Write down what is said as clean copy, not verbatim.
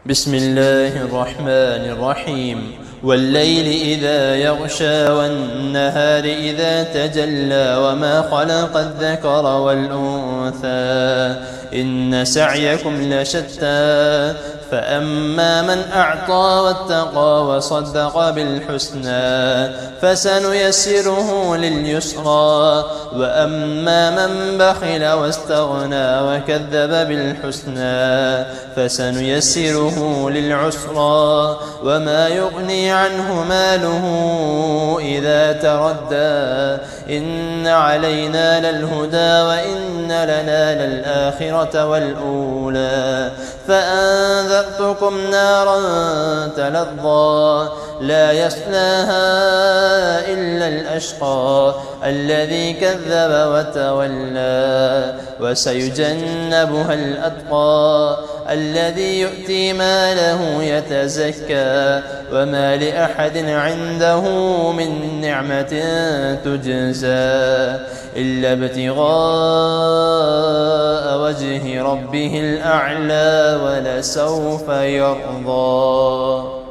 بسم الله الرحمن الرحيم والليل إذا يغشى والنهار إذا تجلى وما خلق الذكر والأنثى إن سعيكم لشتى فأما من أعطى واتقى وصدق بالحسنى فسنيسره لليسرى وأما من بخل واستغنى وكذب بالحسنى فسنيسره للعسرى وما يغني عنه ماله إذا تردى إن علينا للهدى وإن لنا للآخرة والأولى فأنذرتكم نارا تلظى لا يصلاها إلا الأشقى الذي كذب وتولى وسيجنبها الأتقى الذي يؤتي ماله يتزكى وما لأحد عنده من نعمة تجزى إلا ابتغاء وجه ربه الأعلى ولسوف يرضى.